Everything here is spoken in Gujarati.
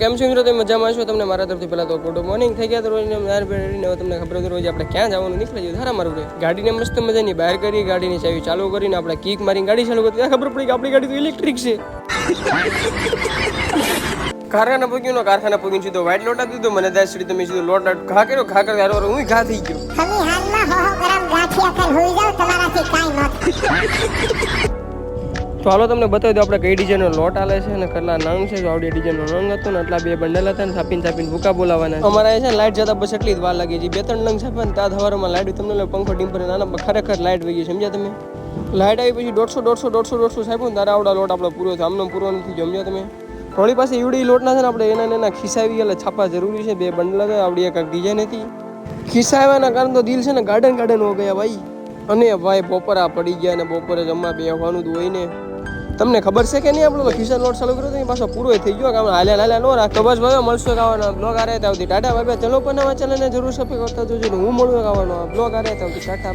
કેમ છો મિત્રો? તમે મજામાં છો? તમને મારા તરફથી પહેલા તો ગુડ મોર્નિંગ થઈ ગયા. તો રોજ તમને ખબર હતી રોજ આપણે ક્યાં જવાનું નીકળી જઈએ ધારા મારું ગાડીને મસ્ત મજાની બહાર કરી ગાડીની ચાવી ચાલુ કરીને આપણે કિક મારીને ગાડી ચાલુ કરી ખબર પડી કે આપણી ગાડી તો ઇલેક્ટ્રિક છે. કારખાના પૂગ્યું સીધો વ્હાઈટ લોટ આપી દીધો મને 10 સીડી તમે સીધો લોટ ઘા કર્યો ઘા કર્યો હું ઘા થઈ ગયો. તમે હાલમાં હો ગરમ ગાંઠિયા ખાઈ હોઈ જાવ તમારાથી કાઈ ન તો હાલો તમને બતાવી દો આપણે કઈ ડિઝાઇનનો લોટ આલે છે અને કેટલા નંગ છે. તો આવડી ડિઝાઇનનો નંગ હતો ને એટલા બે બંડલ હતા ને છાપીને ભૂકા બોલાવાના. અમારા છે લાઈટ જતા બસ એટલી જ વાર લાગી છે. 2-3 નંગ છાપે ને ત્યાં સવારમાં લાઈટ તમને પંખો ડીમ પર નાના ખરેખર લાઈટ વહી ગઈ સમજ્યા તમે. લાઈટ આવી પછી 150 સાહેબ ને તારા આવડા લોટ આપણો પૂરો થયો. આમનો પૂરો નથી સમજ્યા તમે. થોડી પાસે ઈવડી લોટના છે ને આપણે એના ખિસ્સાવી એટલે છાપા જરૂરી છે. બે બંડલ હતા આવડી એક ડિઝાઇન હતી. ખિસ્સાવાના કારણે તો દિલ છે ને ગાર્ડન હો ગયા ભાઈ. અને ભાઈ બપોરા પડી ગયા ને બપોરે જમવા બેસવાનું હોય ને તમને ખબર છે કે નહીં આપણો ખિસ્સા લોટ ચાલુ કર્યો તો પાછો પૂરો થઈ ગયો. હાલ્યા નો રાખ. તો બસ ભાઈ મળશું ગાવાનો બ્લોગ આ રહેતા આવતી ટાટા બાય. ચલો પણ નવા ચેનલને જરૂર સબસ્ક્રાઇબ કરતા જોજો. હું મળું ગાવાનો બ્લોગ આ રહેતા આવતી ટાટા.